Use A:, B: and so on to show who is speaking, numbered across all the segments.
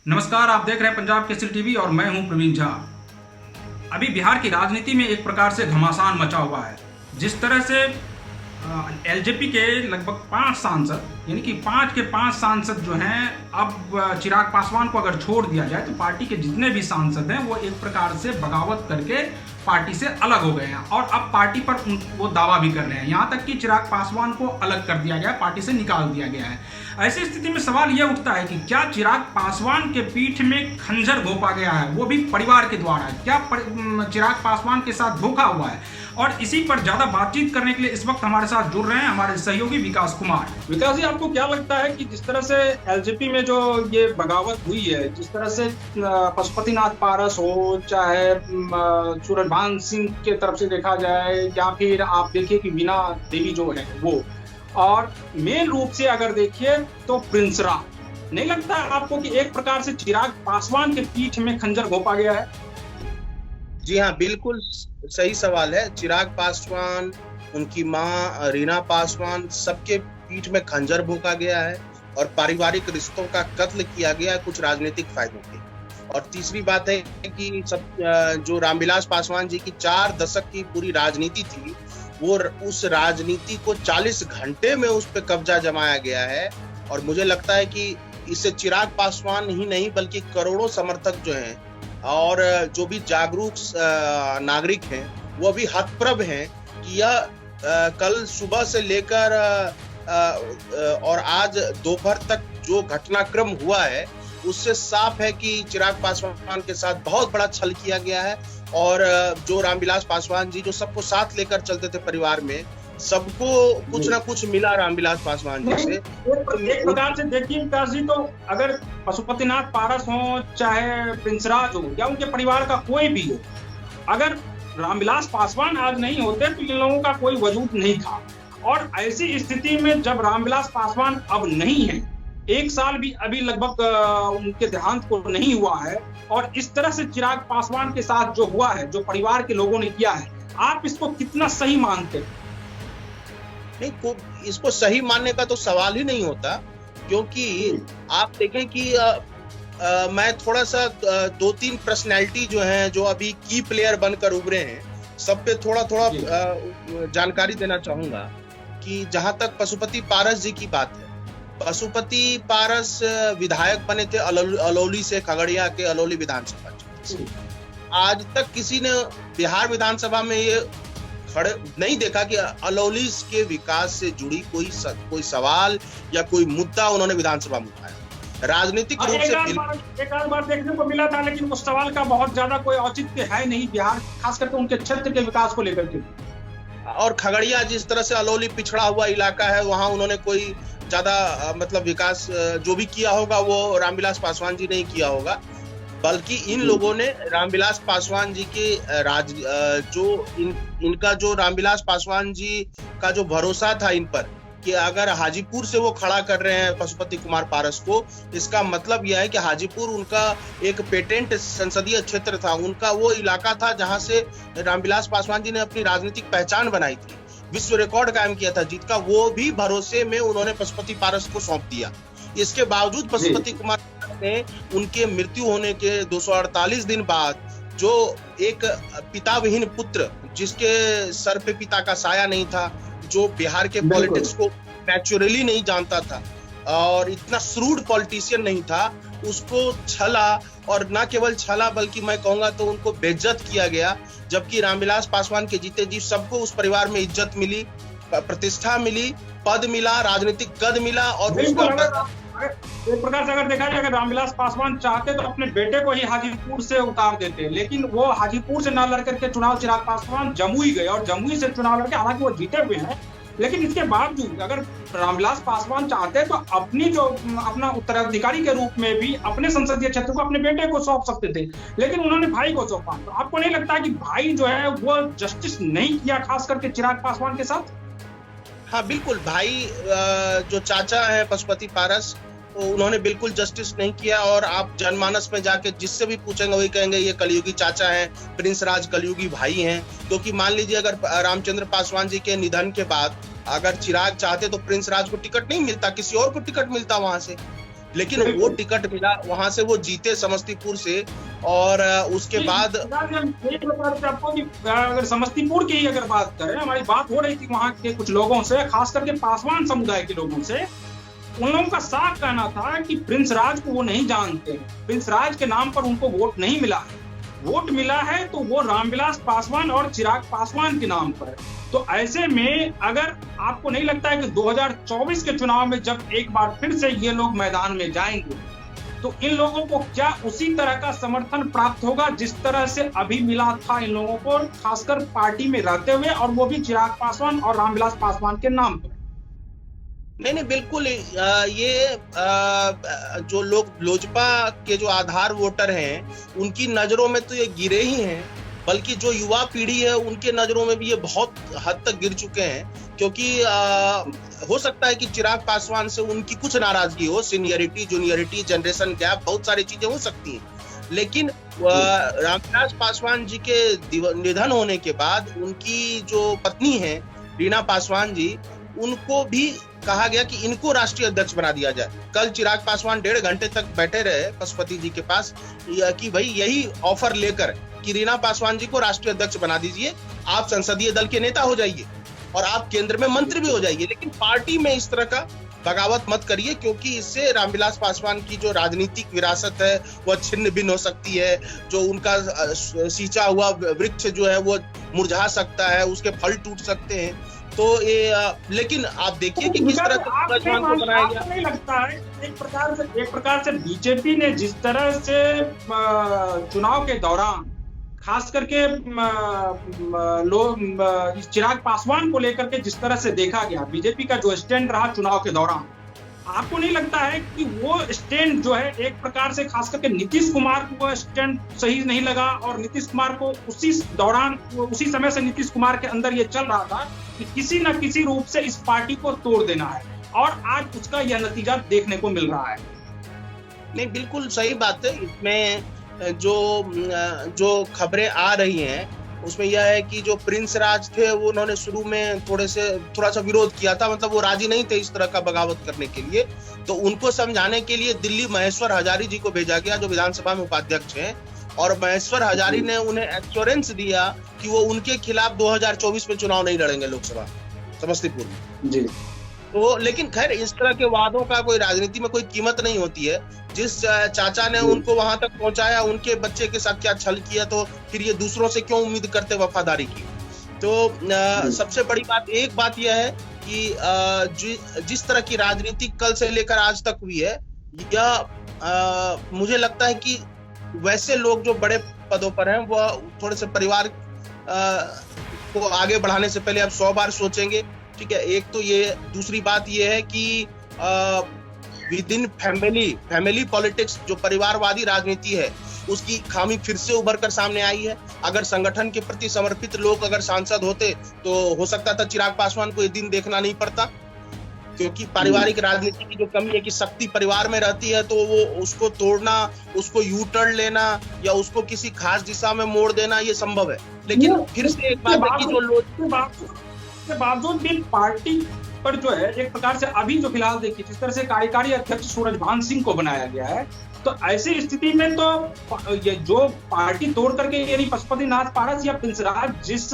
A: नमस्कार, आप देख रहे हैं पंजाब केसरी टीवी और मैं हूं प्रवीण झा। अभी बिहार की राजनीति में एक प्रकार से घमासान मचा हुआ है। जिस तरह से एलजेपी के लगभग 5 सांसद, यानी कि 5 के 5 सांसद जो हैं, अब चिराग पासवान को अगर छोड़ दिया जाए तो पार्टी के जितने भी सांसद हैं वो एक प्रकार से बगावत करके पार्टी से अलग हो गए हैं और अब पार्टी पर वो दावा भी कर रहे हैं। यहाँ तक कि चिराग पासवान को अलग कर दिया गया, पार्टी से निकाल दिया गया है। ऐसी स्थिति में सवाल यह उठता है कि क्या चिराग पासवान के पीठ में खंजर घोंपा गया है, वो भी परिवार के द्वारा? क्या चिराग पासवान के साथ धोखा हुआ है? और इसी पर ज्यादा बातचीत करने के लिए इस वक्त हमारे साथ जुड़ रहे हैं हमारे सहयोगी विकास कुमार। विकास जी, आपको क्या लगता है कि जिस तरह से एलजेपी में जो ये बगावत हुई है, जिस तरह से पशुपतिनाथ पारस हो, चाहे सूरजभान सिंह के तरफ से देखा जाए, या फिर आप देखिए कि वीणा देवी जो है वो, और मेन रूप से अगर देखिए तो प्रिंस राज, नहीं लगता आपको कि एक प्रकार से चिराग पासवान के पीठ में खंजर घोंपा गया है?
B: जी हाँ, बिल्कुल सही सवाल है। चिराग पासवान, उनकी मां रीना पासवान, सबके पीठ में खंजर भोंका गया है और पारिवारिक रिश्तों का कत्ल किया गया है कुछ राजनीतिक फायदों के। और तीसरी बात है कि जो रामविलास पासवान जी की 4 दशक की पूरी राजनीति थी, वो उस राजनीति को 40 घंटे में उस पर कब्जा जमाया गया है। और मुझे लगता है कि इससे चिराग पासवान ही नहीं बल्कि करोड़ों समर्थक जो हैं और जो भी जागरूक नागरिक हैं वो भी हतप्रभ हैं कि यह कल सुबह से लेकर और आज दोपहर तक जो घटनाक्रम हुआ है उससे साफ है कि चिराग पासवान के साथ बहुत बड़ा छल किया गया है। और जो रामविलास पासवान जी जो सबको साथ लेकर चलते थे परिवार में, सबको कुछ ना कुछ मिला रामविलास पासवान जी से।
A: एक प्रकार से देखिए विकास जी, तो अगर पशुपतिनाथ पारस हो, चाहे प्रिंस राज हो, या उनके परिवार का कोई भी हो, अगर रामविलास पासवान आज नहीं होते तो इन लोगों का कोई वजूद नहीं था। और ऐसी स्थिति में जब रामविलास पासवान अब नहीं है, 1 साल भी अभी लगभग उनके देहांत को नहीं हुआ है, और इस तरह से चिराग पासवान के साथ जो हुआ है, जो परिवार के लोगों ने किया है, आप इसको कितना सही मानते हैं?
B: नहीं, इसको सही मानने का तो सवाल ही नहीं होता, क्योंकि आप देखें कि मैं थोड़ा सा 2-3 पर्सनैलिटी जो हैं, जो अभी की प्लेयर बनकर उभरे हैं, सब पे थोड़ा जानकारी देना चाहूंगा। कि जहां तक पशुपति पारस जी की बात है, पशुपति पारस विधायक बने थे अलौली से, खगड़िया के अलौली विधानसभा से। आज तक किसी ने बिहार विधानसभा में ये खड़े नहीं देखा कि अलौली के विकास से जुड़ी कोई सवाल या कोई मुद्दा उन्होंने विधानसभा में उठाया। राजनीतिक रूप से
A: एक आध बार देखने को मिला था, लेकिन उस सवाल का बहुत ज्यादा कोई औचित्य है नहीं बिहार, खास करके उनके क्षेत्र के विकास को लेकर के।
B: और खगड़िया जिस तरह से अलौली पिछड़ा हुआ इलाका है, वहां उन्होंने कोई ज्यादा मतलब विकास जो भी किया होगा वो रामविलास पासवान जी ने किया होगा, बल्कि इन लोगों ने रामविलास पासवान जी के इनका जो रामविलास पासवान जी का जो भरोसा था इन पर कि अगर हाजीपुर से वो खड़ा कर रहे हैं पशुपति कुमार पारस को, इसका मतलब यह है कि हाजीपुर उनका एक पेटेंट संसदीय क्षेत्र था, उनका वो इलाका था जहां से रामविलास पासवान जी ने अपनी राजनीतिक पहचान बनाई थी, विश्व रिकॉर्ड कायम किया था जीत का। वो भी भरोसे में उन्होंने पशुपति पारस को सौंप दिया। इसके बावजूद पशुपति कुमार ने उनके मृत्यु होने के 248 दिन बाद जो एक पिताविहीन पुत्र, जिसके सर पे पिता का साया नहीं था, जो बिहार के पॉलिटिक्स को नेचुरली नहीं जानता था और इतना श्रूड पॉलिटिशियन नहीं था, उसको छला, और ना केवल छला बल्कि मैं कहूंगा तो उनको बेइज्जत किया गया। जबकि रामविलास पासवान के जीते जी सबको उस परिवार में इज्जत मिली, प्रतिष्ठा मिली, पद मिला, राजनीतिक कद मिला। और
A: एक प्रकार से अगर देखा जाए, अगर रामविलास पासवान चाहते तो अपने बेटे को ही हाजीपुर से उतार देते, लेकिन वो हाजीपुर से ना लड़ करके चुनाव चिराग पासवान जमुई गए और जमुई से चुनाव लड़के, हालांकि वो जीते हुए हैं, लेकिन इसके बावजूद अगर रामविलास पासवान चाहते तो अपना उत्तराधिकारी के रूप में भी अपने संसदीय क्षेत्र को अपने बेटे को सौंप सकते थे, लेकिन उन्होंने भाई को सौंपा। तो आपको नहीं लगता कि भाई जो है वो जस्टिस नहीं किया, खास करके चिराग पासवान के साथ?
B: हाँ बिल्कुल, भाई जो चाचा है पशुपति पारस, उन्होंने बिल्कुल जस्टिस नहीं किया। और आप जनमानस में जाके जिससे भी पूछेंगे वही कहेंगे ये कलयुगी चाचा हैं, प्रिंस राज कलयुगी भाई हैं। क्योंकि मान लीजिए अगर रामचंद्र पासवान जी के निधन के बाद अगर चिराग चाहते तो प्रिंस राज को टिकट नहीं मिलता, किसी और को टिकट मिलता वहां से। लेकिन वो टिकट मिला, वहां से वो जीते समस्तीपुर से। और उसके बाद
A: आपको कि अगर समस्तीपुर की अगर बात करें, हमारी बात हो रही थी वहां के कुछ लोगों से, खास करके पासवान समुदाय के लोगों से। उन लोगों का साफ कहना था कि प्रिंस राज को वो नहीं जानते, प्रिंस राज के नाम पर उनको वोट नहीं मिला है। वोट मिला है तो वो रामविलास पासवान और चिराग पासवान के नाम पर। तो ऐसे में अगर आपको नहीं लगता है कि 2024 के चुनाव में जब एक बार फिर से ये लोग मैदान में जाएंगे तो इन लोगों को क्या उसी तरह का समर्थन प्राप्त होगा जिस तरह से अभी मिला था इन लोगों को, खासकर पार्टी में रहते हुए, और वो भी चिराग पासवान और रामविलास पासवान के नाम पर?
B: नहीं, बिल्कुल। ये जो लोग लोजपा के जो आधार वोटर हैं, उनकी नजरों में तो ये गिरे ही हैं, बल्कि जो युवा पीढ़ी है उनके नजरों में भी ये बहुत हद तक गिर चुके हैं। क्योंकि हो सकता है कि चिराग पासवान से उनकी कुछ नाराजगी हो, सीनियरिटी, जूनियरिटी, जनरेशन गैप, बहुत सारी चीजें हो सकती हैं। लेकिन रामविलास पासवान जी के निधन होने के बाद उनकी जो पत्नी है रीना पासवान जी, उनको भी कहा गया कि इनको राष्ट्रीय अध्यक्ष बना दिया जाए। कल चिराग पासवान 1.5 घंटे तक बैठे रहे पशुपति जी के पास कि भाई यही ऑफर लेकर कि रीना पासवान जी को राष्ट्रीय अध्यक्ष बना दीजिए, आप संसदीय दल के नेता हो जाइए और आप केंद्र में मंत्री भी हो जाइए, लेकिन पार्टी में इस तरह का बगावत मत करिए, क्योंकि इससे रामविलास पासवान की जो राजनीतिक विरासत है वह छिन्न भिन्न हो सकती है। जो उनका सींचा हुआ वृक्ष जो है वो मुरझा सकता है, उसके फल टूट सकते हैं। तो ये लेकिन आप देखिए कि किस तरह से को बनाया गया।
A: नहीं लगता है एक प्रकार से बीजेपी ने जिस तरह से चुनाव के दौरान खास करके चिराग पासवान को लेकर के जिस तरह से देखा गया, बीजेपी का जो स्टैंड रहा चुनाव के दौरान, आपको नहीं लगता है कि वो स्टैंड जो है एक प्रकार से खास करके नीतीश कुमार को वो स्टैंड सही नहीं लगा, और नीतीश कुमार को उसी समय से नीतीश कुमार के अंदर ये चल रहा था कि किसी न किसी रूप से इस पार्टी को तोड़ देना है, और आज उसका यह नतीजा देखने को मिल रहा है?
B: नहीं, बिल्कुल सही बात है। इसमें जो खबरें आ रही हैं उसमें यह है कि जो प्रिंस राज थे वो उन्होंने शुरू में थोड़ा सा विरोध किया था, मतलब वो राजी नहीं थे इस तरह का बगावत करने के लिए। तो उनको समझाने के लिए दिल्ली महेश्वर हजारी जी को भेजा गया, जो विधानसभा में उपाध्यक्ष हैं, और महेश्वर हजारी ने उन्हें एश्योरेंस दिया कि वो उनके खिलाफ 2024 में चुनाव नहीं लड़ेंगे लोकसभा समस्तीपुर में जी। तो लेकिन खैर, इस तरह के वादों का कोई राजनीति में कोई कीमत नहीं होती है। जिस चाचा ने उनको वहां तक पहुंचाया, उनके बच्चे के साथ क्या छल किया, तो फिर ये दूसरों से क्यों उम्मीद करते वफादारी की? तो सबसे बड़ी बात एक बात यह है कि जिस तरह की राजनीति कल से लेकर आज तक हुई है, यह मुझे लगता है कि वैसे लोग जो बड़े पदों पर हैं वो थोड़े से परिवार को आगे बढ़ाने से पहले अब 100 बार सोचेंगे। ठीक है, एक तो ये। दूसरी बात ये है कि विद इन फैमिली पॉलिटिक्स, जो परिवारवादी राजनीति है, उसकी खामी फिर से उभर कर सामने आई है। अगर संगठन के प्रति समर्पित लोग अगर सांसद होते तो हो सकता था चिराग पासवान को ये दिन देखना नहीं पड़ता, क्योंकि पारिवारिक राजनीति की जो कमी है कि शक्ति परिवार में रहती है, तो वो उसको तोड़ना, उसको यू टर्न लेना या उसको किसी खास दिशा में मोड़ देना ये संभव है। लेकिन फिर से एक बात है कि जो लोग
A: के बावजूद भी पार्टी पर जो है एक प्रकार से अभी जो फिलहाल देखिए जिस तरह से कार्यकारी अध्यक्ष सूरजभान सिंह को बनाया गया है, तो ऐसी स्थिति में तो ये जो पार्टी तोड़ करके, यानी पशुपतिनाथ पारस या प्रिंस राज जिस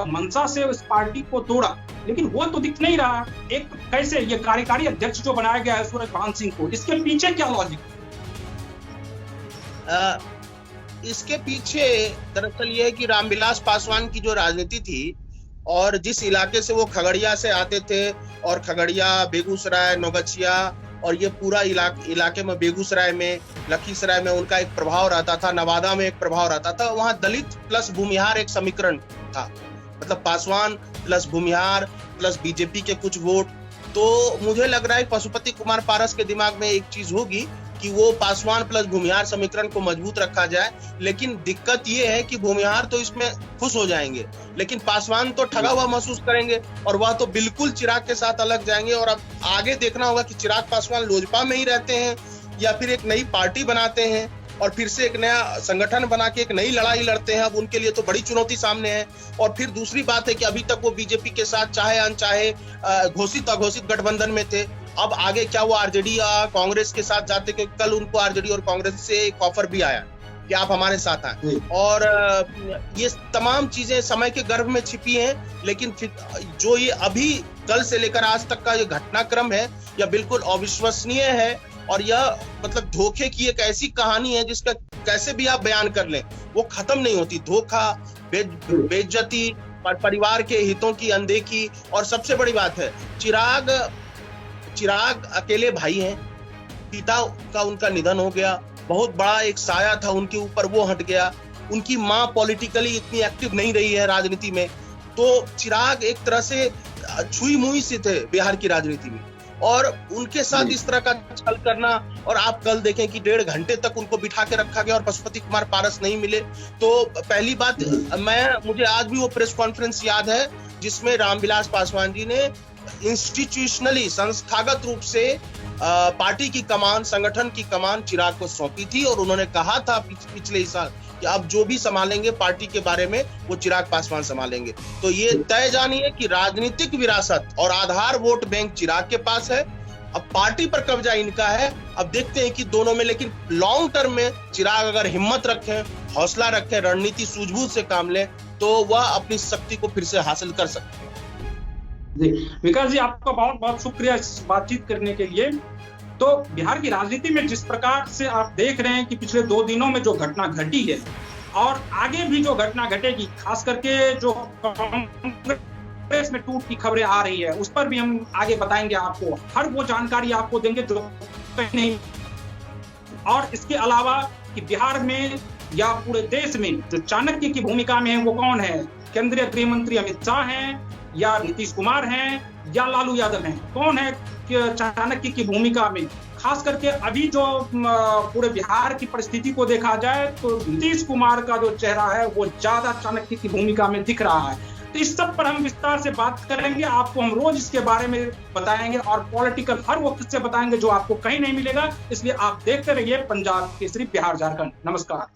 A: मंशा से उस पार्टी को तोड़ा, लेकिन वो तो दिख नहीं रहा। एक कैसे ये कार्यकारी अध्यक्ष जो बनाया गया है सूरजभान सिंह को, इसके पीछे क्या लॉजिक?
B: इसके पीछे दरअसल ये है कि रामविलास पासवान की जो राजनीति थी, और जिस इलाके से वो खगड़िया से आते थे, और खगड़िया, बेगूसराय, नौगछिया और ये पूरा इलाके में, बेगूसराय में, लखीसराय में उनका एक प्रभाव रहता था, नवादा में एक प्रभाव रहता था। वहां दलित प्लस भूमिहार एक समीकरण था, मतलब Paswan plus Bhumihar plus BJP के कुछ वोट। तो मुझे लग रहा है पशुपति कुमार पारस के दिमाग में एक चीज होगी कि वो पासवान प्लस भूमिहार समीकरण को मजबूत रखा जाए। लेकिन दिक्कत ये है कि भूमिहार तो इसमें खुश हो जाएंगे, लेकिन पासवान तो ठगा हुआ महसूस करेंगे, और वह तो बिल्कुल चिराग के साथ अलग जाएंगे। और अब आगे देखना होगा कि चिराग पासवान लोजपा में ही रहते हैं या फिर एक नई पार्टी बनाते हैं और फिर से एक नया संगठन बना के एक नई लड़ाई लड़ते हैं। अब उनके लिए तो बड़ी चुनौती सामने है। और फिर दूसरी बात है कि अभी तक वो बीजेपी के साथ चाहे अनचाहे, घोषित अघोषित गठबंधन में थे, अब आगे क्या वो आरजेडी या कांग्रेस के साथ जाते, क्योंकि कल उनको आरजेडी और कांग्रेस से एक ऑफर भी आया कि आप हमारे साथ आए। और ये तमाम चीजें समय के गर्भ में छिपी हैं, लेकिन जो ये अभी कल से लेकर आज तक का ये घटनाक्रम है, यह बिल्कुल अविश्वसनीय है। और यह मतलब धोखे की एक ऐसी कहानी है जिसका कैसे भी आप बयान कर लें वो खत्म नहीं होती। धोखा, बेइज्जती, परिवार के हितों की अनदेखी। और सबसे बड़ी बात है, चिराग अकेले भाई हैं, पिता का उनका निधन हो गया, बहुत बड़ा एक साया था उनके ऊपर, वो हट गया। उनकी मां पॉलिटिकली इतनी एक्टिव नहीं रही है राजनीति में, तो चिराग एक तरह से छुई मुई से थे बिहार की राजनीति में। और उनके साथ इस तरह का छल करना, और आप कल देखें कि 1.5 घंटे तक उनको बिठा के रखा गया और पशुपति कुमार पारस नहीं मिले। तो पहली बात, मुझे आज भी वो प्रेस कॉन्फ्रेंस याद है जिसमें रामविलास पासवान जी ने इंस्टीट्यूशनली, संस्थागत रूप से पार्टी की कमान, संगठन की कमान चिराग को सौंपी थी। और उन्होंने कहा था पिछले ही साल कि अब जो भी संभालेंगे पार्टी के बारे में वो चिराग पासवान संभालेंगे। तो ये तय जानिए कि राजनीतिक विरासत और आधार वोट बैंक चिराग के पास है, अब पार्टी पर कब्जा इनका है। अब देखते हैं कि दोनों में, लेकिन लॉन्ग टर्म में चिराग अगर हिम्मत रखें, हौसला रखें, रणनीति सूझबूझ से काम लें, तो वह अपनी शक्ति को फिर से हासिल कर सकते हैं।
A: जी विकास जी, आपका बहुत बहुत शुक्रिया इस बातचीत करने के लिए। तो बिहार की राजनीति में जिस प्रकार से आप देख रहे हैं कि पिछले 2 दिनों में जो घटना घटी है और आगे भी जो घटना घटेगी, खास करके जो कांग्रेस में टूट की खबरें आ रही है, उस पर भी हम आगे बताएंगे आपको, हर वो जानकारी आपको देंगे जो कहीं नहीं। और इसके अलावा कि बिहार में या पूरे देश में जो चाणक्य की भूमिका में है वो कौन है, केंद्रीय गृह मंत्री अमित शाह हैं या नीतीश कुमार हैं या लालू यादव हैं, कौन है चाणक्य की भूमिका में। खास करके अभी जो पूरे बिहार की परिस्थिति को देखा जाए तो नीतीश कुमार का जो चेहरा है वो ज्यादा चाणक्य की भूमिका में दिख रहा है। तो इस सब पर हम विस्तार से बात करेंगे, आपको हम रोज इसके बारे में बताएंगे और पॉलिटिकल हर वो किस्से बताएंगे जो आपको कहीं नहीं मिलेगा। इसलिए आप देखते रहिए पंजाब केसरी बिहार झारखंड। नमस्कार।